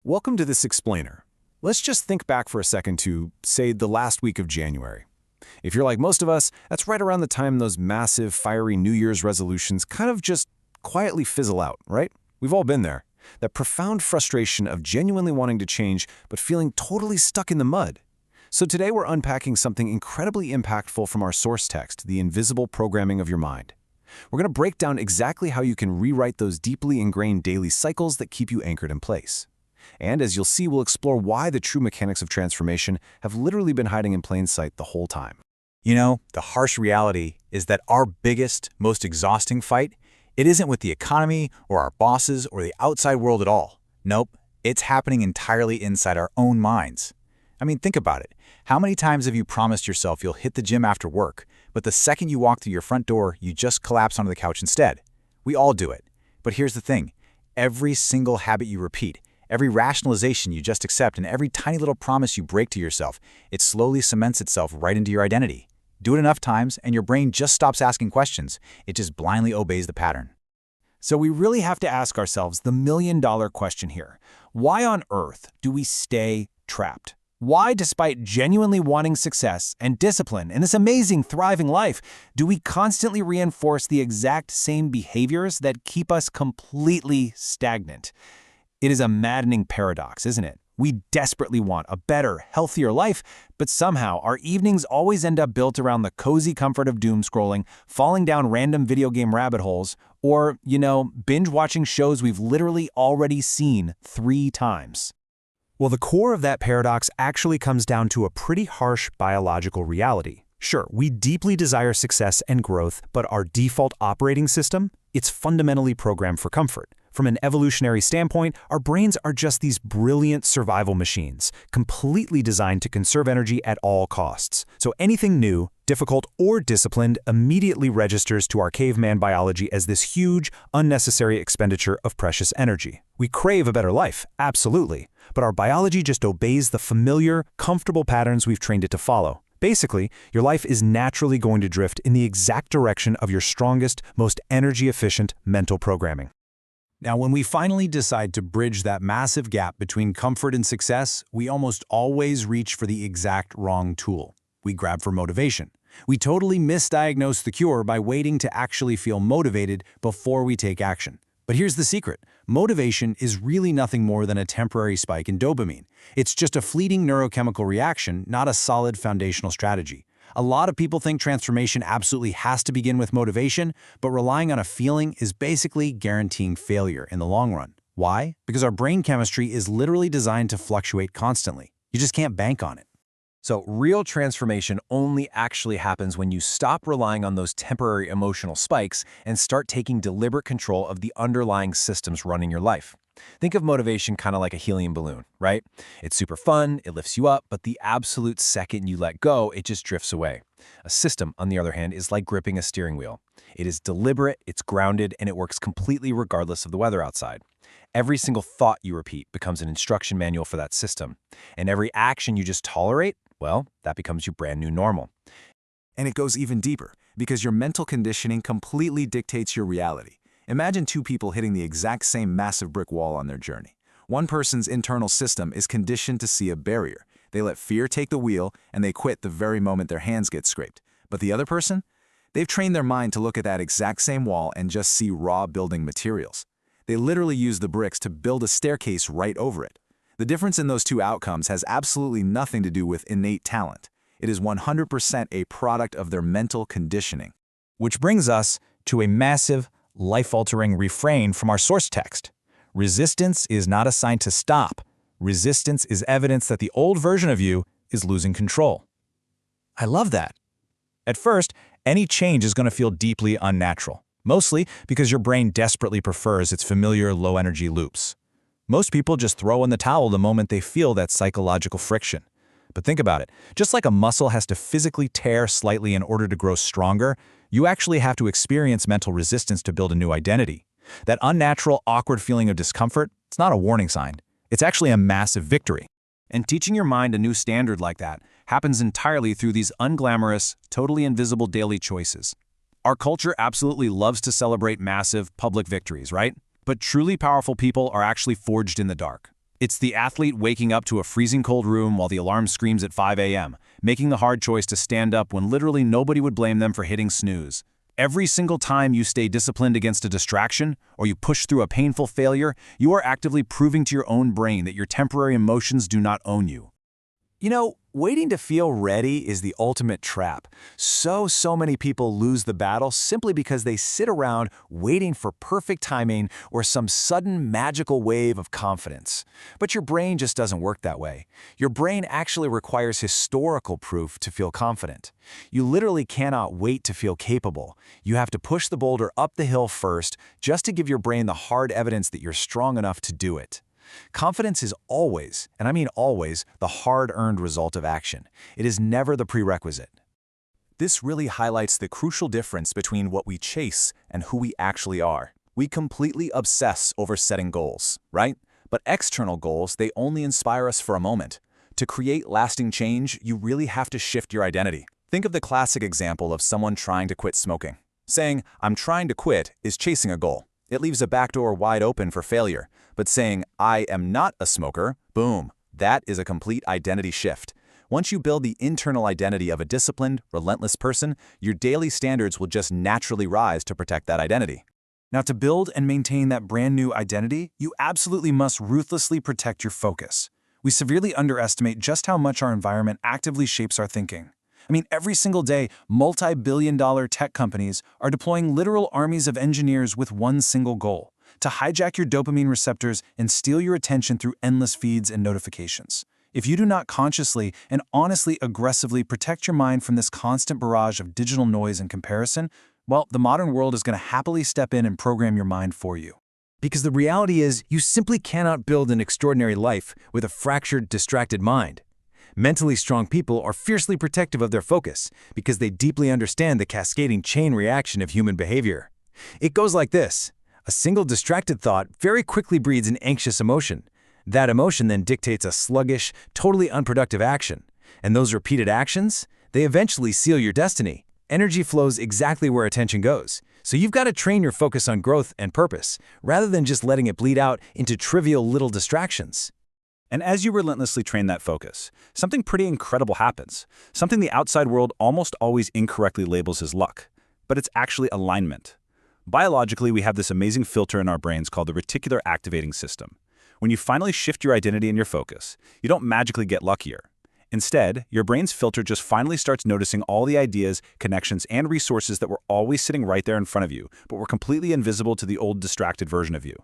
Welcome to this explainer. Let's just think back for a second to, say, the last week of January. If you're like most of us, that's right around the time those massive, fiery New Year's resolutions kind of just quietly fizzle out, right? We've all been there. That profound frustration of genuinely wanting to change, but feeling totally stuck in the mud. So today we're unpacking something incredibly impactful from our source text, the invisible programming of your mind. We're going to break down exactly how you can rewrite those deeply ingrained daily cycles that keep you anchored in place. And as you'll see, we'll explore why the true mechanics of transformation have literally been hiding in plain sight the whole time. You know, the harsh reality is that our biggest, most exhausting fight, it isn't with the economy or our bosses or the outside world at all. Nope, it's happening entirely inside our own minds. I mean, think about it. How many times have you promised yourself you'll hit the gym after work, but the second you walk through your front door, you just collapse onto the couch instead? We all do it. But here's the thing. Every single habit you repeat, every rationalization you just accept, and every tiny little promise you break to yourself, it slowly cements itself right into your identity. Do it enough times, and your brain just stops asking questions. It just blindly obeys the pattern. So we really have to ask ourselves the million-dollar question here. Why on earth do we stay trapped? Why, despite genuinely wanting success and discipline in this amazing, thriving life, do we constantly reinforce the exact same behaviors that keep us completely stagnant? It is a maddening paradox, isn't it? We desperately want a better, healthier life, but somehow our evenings always end up built around the cozy comfort of doom scrolling, falling down random video game rabbit holes, or, binge-watching shows we've literally already seen 3 times. Well, the core of that paradox actually comes down to a pretty harsh biological reality. Sure, we deeply desire success and growth, but our default operating system, it's fundamentally programmed for comfort. From an evolutionary standpoint, our brains are just these brilliant survival machines, completely designed to conserve energy at all costs. So anything new, difficult, or disciplined immediately registers to our caveman biology as this huge, unnecessary expenditure of precious energy. We crave a better life, absolutely, but our biology just obeys the familiar, comfortable patterns we've trained it to follow. Basically, your life is naturally going to drift in the exact direction of your strongest, most energy-efficient mental programming. Now, when we finally decide to bridge that massive gap between comfort and success, we almost always reach for the exact wrong tool. We grab for motivation. We totally misdiagnose the cure by waiting to actually feel motivated before we take action. But here's the secret. Motivation is really nothing more than a temporary spike in dopamine. It's just a fleeting neurochemical reaction, not a solid foundational strategy. A lot of people think transformation absolutely has to begin with motivation, but relying on a feeling is basically guaranteeing failure in the long run. Why? Because our brain chemistry is literally designed to fluctuate constantly. You just can't bank on it. So real transformation only actually happens when you stop relying on those temporary emotional spikes and start taking deliberate control of the underlying systems running your life. Think of motivation kind of like a helium balloon, right? It's super fun, it lifts you up, but the absolute second you let go, it just drifts away. A system, on the other hand, is like gripping a steering wheel. It is deliberate, it's grounded, and it works completely regardless of the weather outside. Every single thought you repeat becomes an instruction manual for that system. And every action you just tolerate, well, that becomes your brand new normal. And it goes even deeper, because your mental conditioning completely dictates your reality. Imagine 2 people hitting the exact same massive brick wall on their journey. One person's internal system is conditioned to see a barrier. They let fear take the wheel, and they quit the very moment their hands get scraped. But the other person? They've trained their mind to look at that exact same wall and just see raw building materials. They literally use the bricks to build a staircase right over it. The difference in those 2 outcomes has absolutely nothing to do with innate talent. It is 100% a product of their mental conditioning. Which brings us to a massive, life-altering refrain from our source text. Resistance is not a sign to stop. Resistance is evidence that the old version of you is losing control. I love that. At first, any change is going to feel deeply unnatural, mostly because your brain desperately prefers its familiar low-energy loops. Most people just throw in the towel the moment they feel that psychological friction. But think about it. Just like a muscle has to physically tear slightly in order to grow stronger, you actually have to experience mental resistance to build a new identity. That unnatural, awkward feeling of discomfort, it's not a warning sign. It's actually a massive victory. And teaching your mind a new standard like that happens entirely through these unglamorous, totally invisible daily choices. Our culture absolutely loves to celebrate massive, public victories, right? But truly powerful people are actually forged in the dark. It's the athlete waking up to a freezing cold room while the alarm screams at 5 a.m., making the hard choice to stand up when literally nobody would blame them for hitting snooze. Every single time you stay disciplined against a distraction, or you push through a painful failure, you are actively proving to your own brain that your temporary emotions do not own you. You know, waiting to feel ready is the ultimate trap. So many people lose the battle simply because they sit around waiting for perfect timing or some sudden magical wave of confidence. But your brain just doesn't work that way. Your brain actually requires historical proof to feel confident. You literally cannot wait to feel capable. You have to push the boulder up the hill first just to give your brain the hard evidence that you're strong enough to do it. Confidence is always, and I mean always, the hard-earned result of action. It is never the prerequisite. This really highlights the crucial difference between what we chase and who we actually are. We completely obsess over setting goals, right? But external goals, they only inspire us for a moment. To create lasting change, you really have to shift your identity. Think of the classic example of someone trying to quit smoking. Saying, "I'm trying to quit," is chasing a goal. It leaves a backdoor wide open for failure. But saying, "I am not a smoker," boom, that is a complete identity shift. Once you build the internal identity of a disciplined, relentless person, your daily standards will just naturally rise to protect that identity. Now, to build and maintain that brand new identity, you absolutely must ruthlessly protect your focus. We severely underestimate just how much our environment actively shapes our thinking. I mean, every single day, multi-billion-dollar tech companies are deploying literal armies of engineers with one single goal: to hijack your dopamine receptors and steal your attention through endless feeds and notifications. If you do not consciously and honestly aggressively protect your mind from this constant barrage of digital noise and comparison, well, the modern world is going to happily step in and program your mind for you. Because the reality is, you simply cannot build an extraordinary life with a fractured, distracted mind. Mentally strong people are fiercely protective of their focus because they deeply understand the cascading chain reaction of human behavior. It goes like this. A single distracted thought very quickly breeds an anxious emotion. That emotion then dictates a sluggish, totally unproductive action. And those repeated actions, they eventually seal your destiny. Energy flows exactly where attention goes. So you've got to train your focus on growth and purpose, rather than just letting it bleed out into trivial little distractions. And as you relentlessly train that focus, something pretty incredible happens. Something the outside world almost always incorrectly labels as luck. But it's actually alignment. Biologically, we have this amazing filter in our brains called the reticular activating system. When you finally shift your identity and your focus, you don't magically get luckier. Instead, your brain's filter just finally starts noticing all the ideas, connections, and resources that were always sitting right there in front of you, but were completely invisible to the old distracted version of you.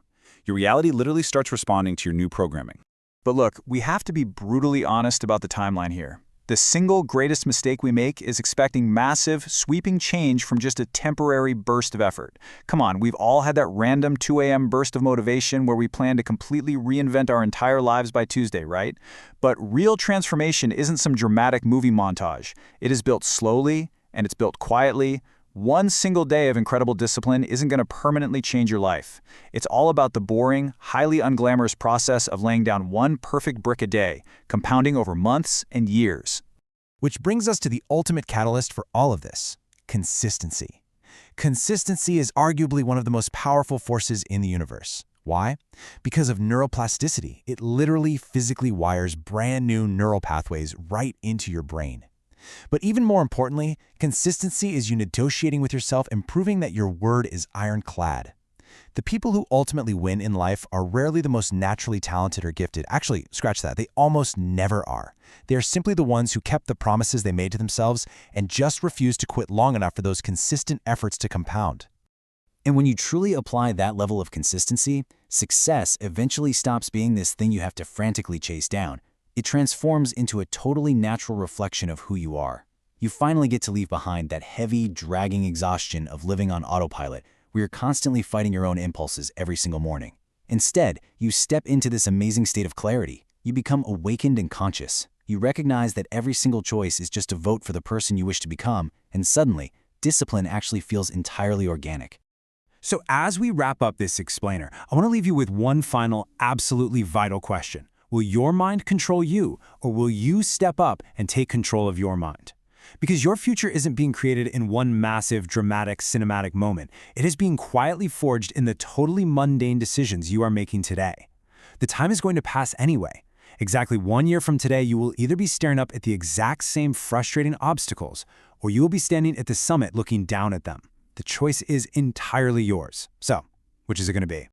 Your reality literally starts responding to your new programming. But look, we have to be brutally honest about the timeline here. The single greatest mistake we make is expecting massive, sweeping change from just a temporary burst of effort. Come on, we've all had that random 2 a.m. burst of motivation where we plan to completely reinvent our entire lives by Tuesday, right? But real transformation isn't some dramatic movie montage. It is built slowly, and it's built quietly. One single day of incredible discipline isn't going to permanently change your life. It's all about the boring, highly unglamorous process of laying down one perfect brick a day, compounding over months and years. Which brings us to the ultimate catalyst for all of this: consistency. Consistency is arguably one of the most powerful forces in the universe. Why? Because of neuroplasticity. It literally physically wires brand new neural pathways right into your brain. But even more importantly, consistency is you negotiating with yourself and proving that your word is ironclad. The people who ultimately win in life are rarely the most naturally talented or gifted. Actually, scratch that. They almost never are. They are simply the ones who kept the promises they made to themselves and just refused to quit long enough for those consistent efforts to compound. And when you truly apply that level of consistency, success eventually stops being this thing you have to frantically chase down. It transforms into a totally natural reflection of who you are. You finally get to leave behind that heavy, dragging exhaustion of living on autopilot, where you're constantly fighting your own impulses every single morning. Instead, you step into this amazing state of clarity. You become awakened and conscious. You recognize that every single choice is just a vote for the person you wish to become, and suddenly, discipline actually feels entirely organic. So as we wrap up this explainer, I want to leave you with one final, absolutely vital question. Will your mind control you, or will you step up and take control of your mind? Because your future isn't being created in one massive, dramatic, cinematic moment. It is being quietly forged in the totally mundane decisions you are making today. The time is going to pass anyway. Exactly 1 year from today, you will either be staring up at the exact same frustrating obstacles, or you will be standing at the summit looking down at them. The choice is entirely yours. So, which is it going to be?